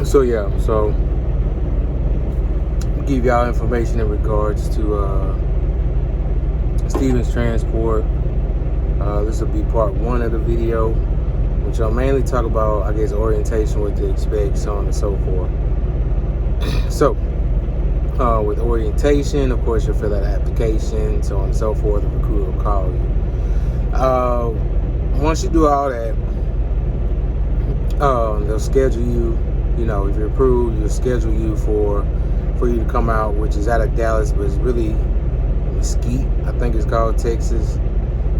So yeah, so give y'all information in regards to Stevens Transport. This will be part 1 of the video, which I'll mainly talk about, I guess, orientation, what to expect, so on and so forth. So, with orientation, of course, you'll fill out an application, so on and so forth. The recruiter will call you. Once you do all that, they'll schedule you. You know, if you're approved, you'll schedule you for you to come out, which is out of Dallas, but it's really Mesquite, I think it's called, Texas.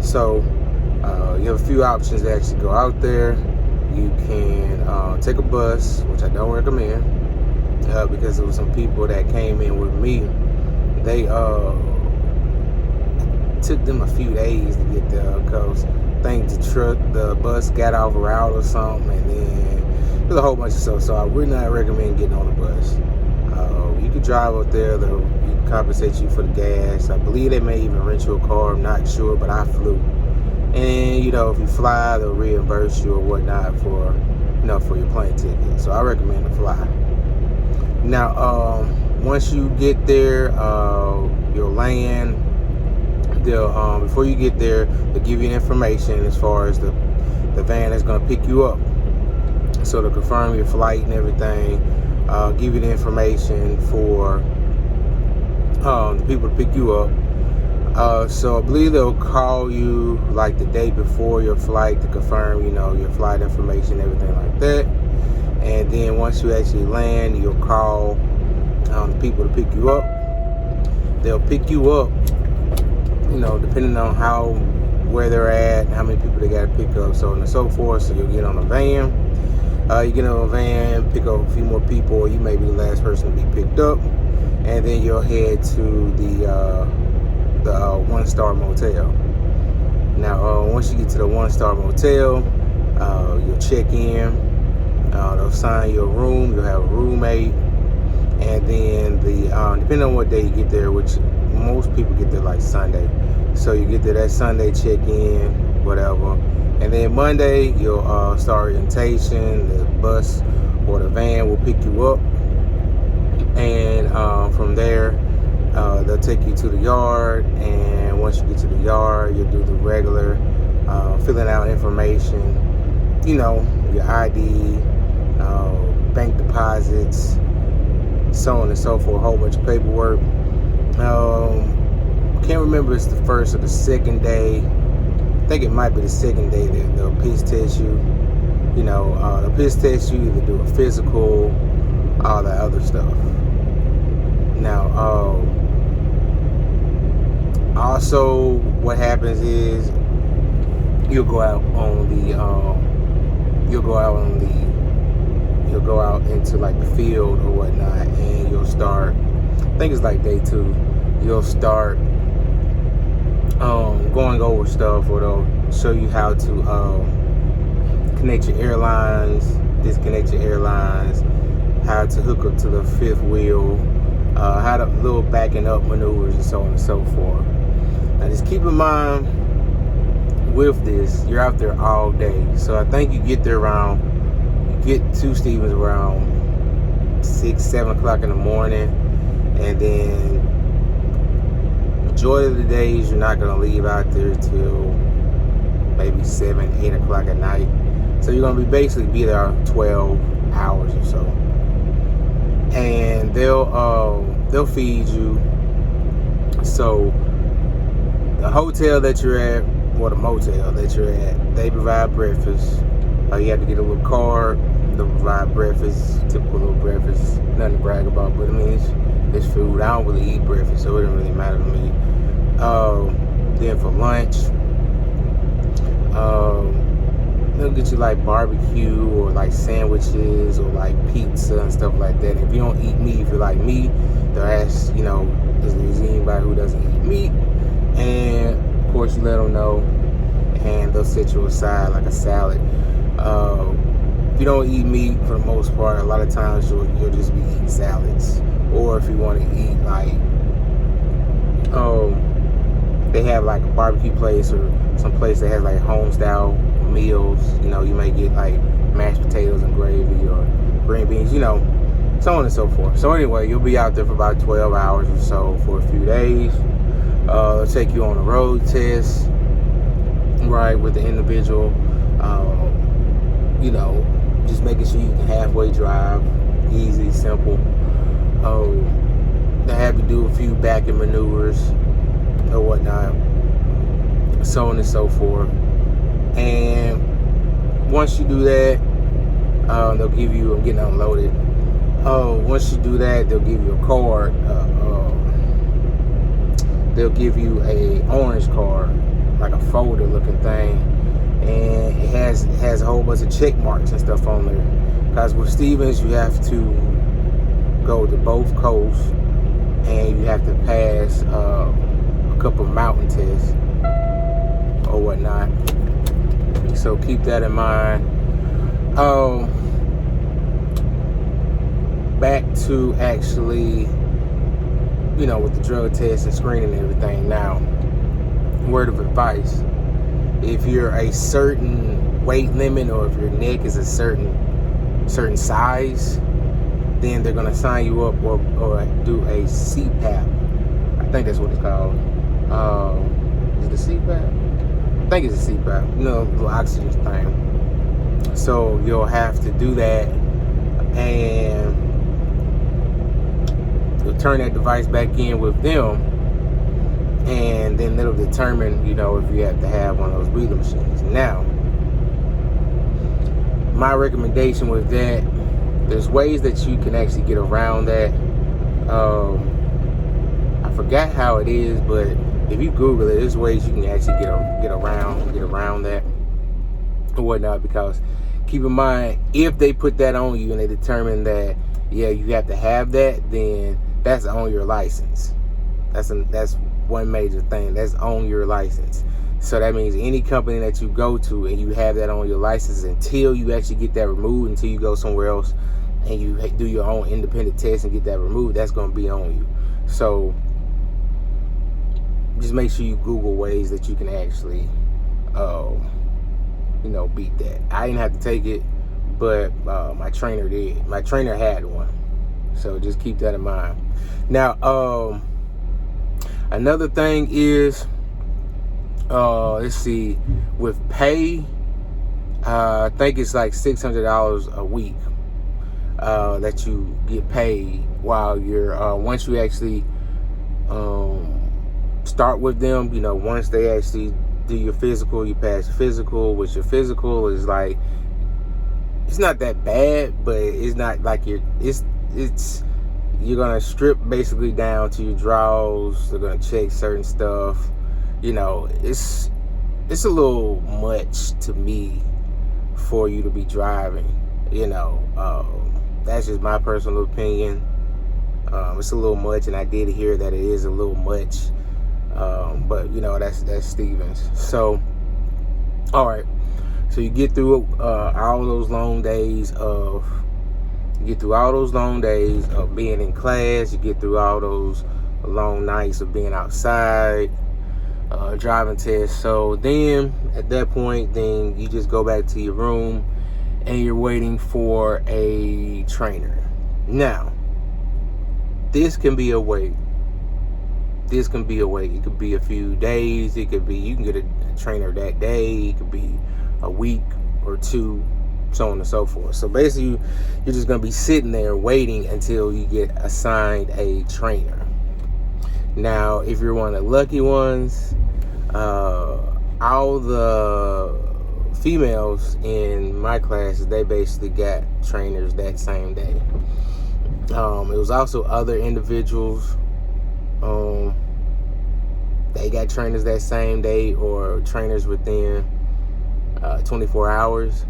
So you have a few options to actually go out there. You can take a bus, which I don't recommend, because there were some people that came in with me. They took them a few days to get there, because I think the bus got off a route or something, and then there's a whole bunch of stuff. So I would not recommend getting on the bus. You could drive up there, they'll compensate you for the gas. I believe they may even rent you a car, I'm not sure, but I flew. And you know, if you fly, they'll reimburse you or whatnot for, you know, for your plane ticket. So I recommend to fly. Now, once you get there, you'll land. They'll before you get there, they'll give you information as far as the van that's going to pick you up. So to confirm your flight and everything, give you the information for the people to pick you up. So I believe they'll call you like the day before your flight to confirm, you know, your flight information, everything like that. And then once you actually land, you'll call the people to pick you up. They'll pick you up, you know, depending on where they're at, how many people they got to pick up, so on and so forth. So you'll get on a van. You get on a van, pick up a few more people, or you may be the last person to be picked up, and then you'll head to the one-star motel. Now, once you get to the one-star motel, you'll check in. They'll assign you a room. You'll have a roommate, and then depending on what day you get there, which most people get there like Sunday, so you get there that Sunday, check in, whatever. And then Monday, you'll start orientation. The bus or the van will pick you up. And from there, they'll take you to the yard. And once you get to the yard, you'll do the regular filling out information. You know, your ID, bank deposits, so on and so forth. A whole bunch of paperwork. Can't remember if it's the first or the second day. I think it might be the second day that they'll piss test you. You know, they'll piss test you, either do a physical, all that other stuff. Now, also what happens is you'll go out into like the field or whatnot, and you'll start, I think it's like day 2, you'll start going over stuff, or they'll show you how to connect your airlines, disconnect your airlines, how to hook up to the 5th wheel, how to little backing up maneuvers, and so on and so forth. Now just keep in mind with this, you're out there all day. So I think you get to Stevens around 6-7 o'clock in the morning, and then majority of the days you're not going to leave out there till maybe 7-8 o'clock at night. So you're going to basically be there 12 hours or so, and they'll feed you. So the hotel that you're at, or the motel that you're at, they provide breakfast. You have to get a little card. They'll provide breakfast, typical little breakfast, nothing to brag about, but I mean, it's food. I don't really eat breakfast, so it doesn't really matter to me. Then for lunch, they'll get you like barbecue or like sandwiches or like pizza and stuff like that. If you don't eat meat, if you're like me, they'll ask, you know, is there anybody who doesn't eat meat? And of course you let them know, and they'll set you aside like a salad. If you don't eat meat, for the most part, a lot of times you'll just be eating salads. Or if you want to eat like, they have like a barbecue place or some place that has like home style meals. You know, you may get like mashed potatoes and gravy, or green beans, so on and so forth. So anyway, you'll be out there for about 12 hours or so for a few days. They'll take you on a road test, right, with the individual. Just making sure you can halfway drive, easy, simple. They have you do a few backing maneuvers or whatnot, so on and so forth. And once you do that, they'll give you, I'm getting unloaded. Once you do that, they'll give you a card. They'll give you a orange card, like a folder looking thing, and it has a whole bunch of check marks and stuff on there. Because with Stevens, you have to go to both coasts, and you have to pass a couple mountain tests or whatnot. So keep that in mind. Back to actually, with the drug test and screening and everything. Now, word of advice: if you're a certain weight limit, or if your neck is a certain size, then they're gonna sign you up or do a CPAP. I think that's what it's called. Is it a CPAP? I think it's a CPAP. The oxygen thing. So you'll have to do that, and you'll turn that device back in with them, and then it'll determine, if you have to have one of those breathing machines. Now, my recommendation with that, there's ways that you can actually get around that. I forgot how it is, but if you Google it, there's ways you can actually get around that and whatnot. Because keep in mind, if they put that on you and they determine that, you have to have that, then that's on your license. That's one major thing. That's on your license. So that means any company that you go to and you have that on your license, until you actually get that removed, until you go somewhere else and you do your own independent test and get that removed, that's going to be on you. So just make sure you Google ways that you can actually, beat that. I didn't have to take it, but my trainer did. My trainer had one. So just keep that in mind. Now, another thing is, let's see, with pay, I think it's like $600 a week that you get paid while you're, once you actually start with them. Once they actually do your physical, you pass your physical, which your physical is like, it's not that bad, but it's not like you're gonna strip basically down to your drawers. They're gonna check certain stuff. It's a little much to me for you to be driving. That's just my personal opinion. It's a little much, and I did hear that it is a little much. But that's Stevens. So, all right. So you get through all those long days of being in class. You get through all those long nights of being outside, driving tests. So then at that point, then you just go back to your room and you're waiting for a trainer. Now, this can be a wait. It could be a few days. It could be, you can get a trainer that day. It could be a week or two, so on and so forth. So basically, you're just going to be sitting there waiting until you get assigned a trainer. Now, if you're one of the lucky ones, all the females in my classes, they basically got trainers that same day. It was also other individuals, they got trainers that same day, or trainers within 24 hours.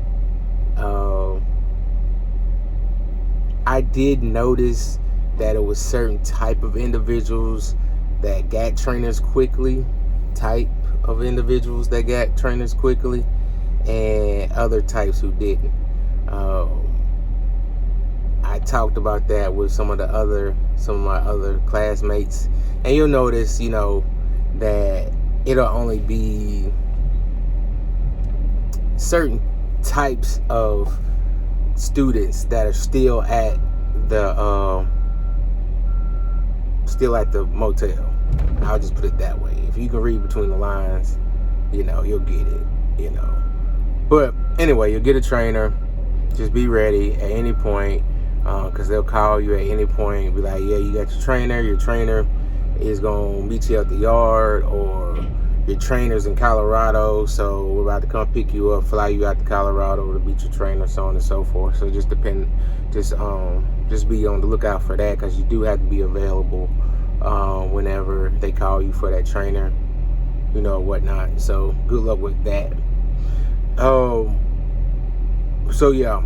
I did notice that it was certain type of individuals that got trainers quickly, and other types who didn't. I talked about that with some of my other classmates, and you'll notice, that it'll only be certain types of students that are still at the motel. I'll just put it that way. If you can read between the lines, you'll get it, But anyway, you'll get a trainer. Just be ready at any point, because they'll call you at any point and be like, yeah, you got your trainer. Your trainer is going to meet you at the yard, or your trainer's in Colorado, so we're about to come pick you up, fly you out to Colorado to meet your trainer, so on and so forth. So just be on the lookout for that, because you do have to be available whenever they call you for that trainer, whatnot. So good luck with that. So yeah,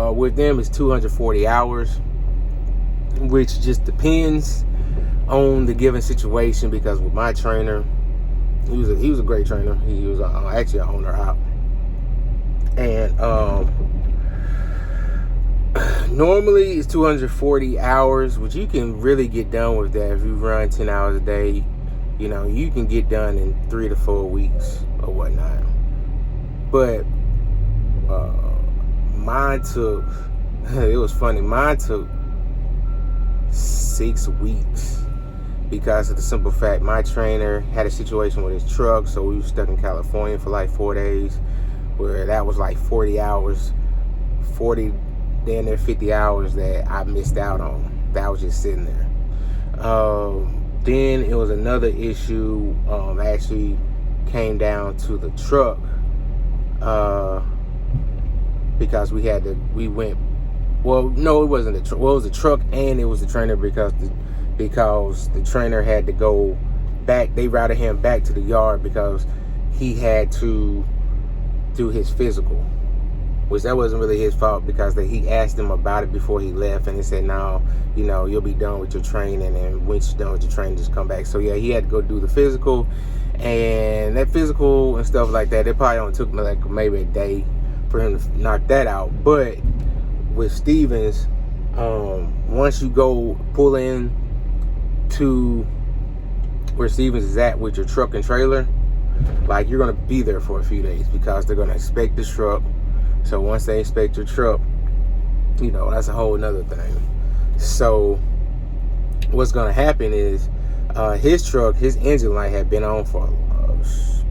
with them it's 240 hours, which just depends on the given situation, because with my trainer, he was a great trainer. He was actually an owner out, and normally it's 240 hours, which you can really get done with that if you run 10 hours a day. You can get done in 3 to 4 weeks or whatnot. But mine took, it was funny, mine took 6 weeks, because of the simple fact my trainer had a situation with his truck, so we were stuck in California for like 4 days, where that was like 40 hours, 40, damn near 50 hours that I missed out on. That was just sitting there. Then it was another issue, actually came down to the truck, because it wasn't the truck. Well, it was the truck and it was the trainer, because the trainer had to go back. They routed him back to the yard because he had to do his physical, which that wasn't really his fault, because he asked him about it before he left, and he said, no, you'll be done with your training, and once you're done with your training, just come back. So yeah, he had to go do the physical, and that physical and stuff like that, it probably only took like maybe a day for him to knock that out. But with Stevens, once you go pull in to where Stevens is at with your truck and trailer, like, you're going to be there for a few days, because they're going to inspect the truck. So once they inspect your truck, that's a whole nother thing. So what's going to happen is his truck, his engine light had been on for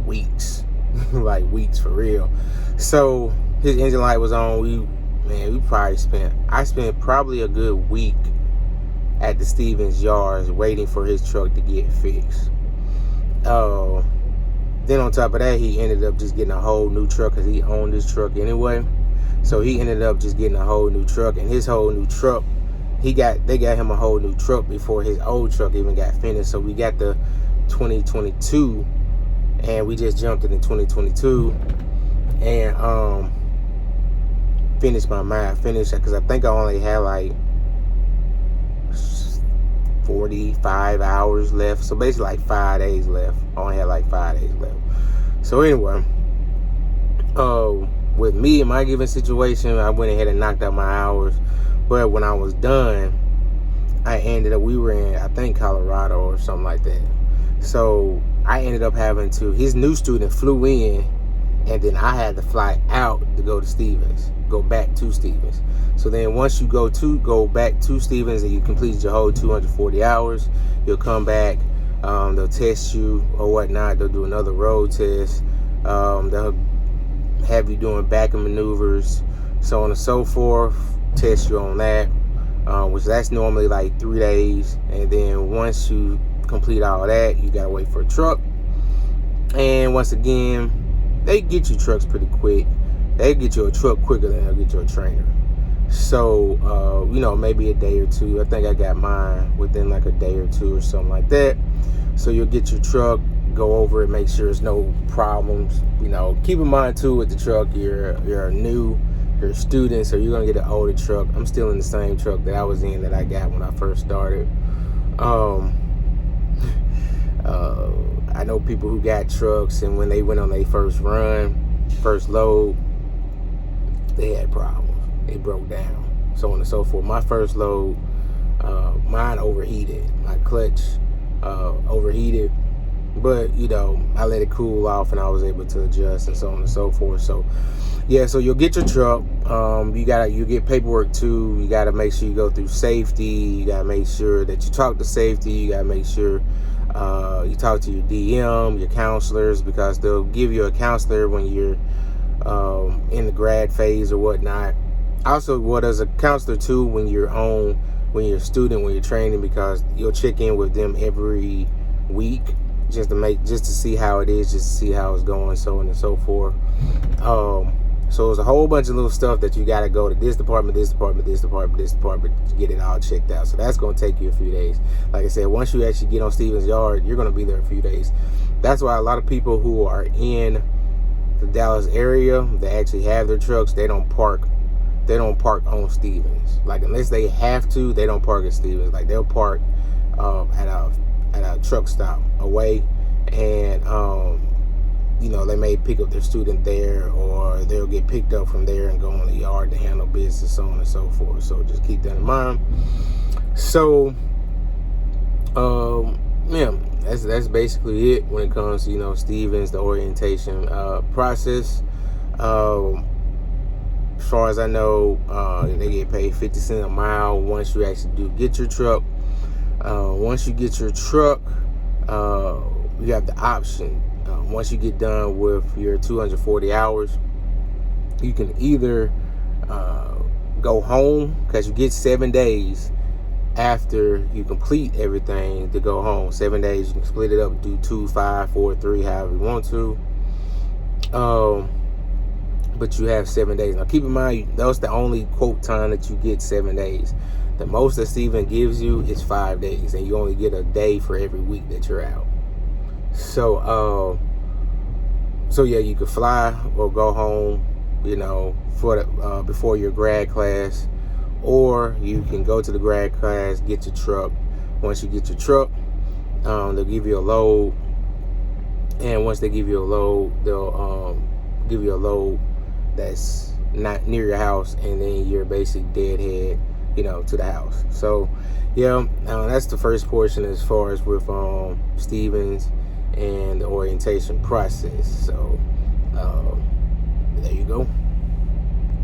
weeks, like weeks for real. So his engine light was on. I spent probably a good week at the Stevens yards waiting for his truck to get fixed. Then on top of that, he ended up just getting a whole new truck, because he owned his truck anyway. So he ended up just getting a whole new truck, and his whole new truck, they got him a whole new truck before his old truck even got finished. So we got the 2022, and we just jumped into 2022, and finished because I think I only had like 45 hours left. So basically like 5 days left. I only had like 5 days left. So anyway, with me in my given situation, I went ahead and knocked out my hours. But when I was done, we were in, I think, Colorado or something like that. So I ended up having to, his new student flew in, and then I had to fly out to go back to Stevens. So then once you go back to Stevens and you completed your whole 240 hours, you'll come back, they'll test you or whatnot, they'll do another road test, they'll have you doing backing maneuvers, so on and so forth, test you on that, which that's normally like 3 days, and then once you complete all that, you gotta wait for a truck. And once again, they get you trucks pretty quick. They get you a truck quicker than they'll get you a trainer. So, maybe a day or two. I think I got mine within like a day or two or something like that. So you'll get your truck, go over it, make sure there's no problems. Keep in mind too with the truck, you're a student, so you're gonna get an older truck. I'm still in the same truck that I was in that I got when I first started. I know people who got trucks, and when they went on their first load, they had problems. It broke down, so on and so forth. My first load, mine overheated. My clutch overheated, But you know, I let it cool off and I was able to adjust and so on and so forth. So yeah, so you'll get your truck. You get paperwork too. You gotta make sure you go through safety. You gotta make sure that you talk to safety. You gotta make sure you talk to your DM, your counselors, because they'll give you a counselor when you're in the grad phase or whatnot. Also, there's a counselor too when you're a student, when you're training, because you'll check in with them every week just to see how it is, just to see how it's going, so on and so forth. So there's a whole bunch of little stuff that you got to go to this department, this department, this department, this department to get it all checked out. So that's going to take you a few days. Like I said, once you actually get on Stevens Yard, you're going to be there a few days. That's why a lot of people who are in the Dallas area, they actually have their trucks, they don't park on Stevens. Like, unless they have to, they don't park at Stevens. Like, they'll park at a truck stop away, and you know, they may pick up their student there, or they'll get picked up from there and go on the yard to handle business, so on and so forth. So just keep that in mind. So yeah, that's basically it when it comes to, you know, Stevens, the orientation process. As far as I know, they get paid 50 cents a mile once you actually get your truck. Once you get your truck, you have the option. Once you get done with your 240 hours, you can either go home, because you get 7 days after you complete everything to go home. 7 days, you can split it up, do 2, 5, 4, 3, however you want to. But you have 7 days. Now keep in mind, that's the only quote time that you get, 7 days. The most that Steven gives you is 5 days, and you only get a day for every week that you're out. So yeah, you could fly or go home, you know, for the, before your grad class, or you can go to the grad class, get your truck. Once you get your truck, they'll give you a load, and once they give you a load, they'll give you a load that's not near your house, and then you're basically deadhead, you know, to the house. So yeah, that's the first portion as far as with Stevens and the orientation process. So there you go.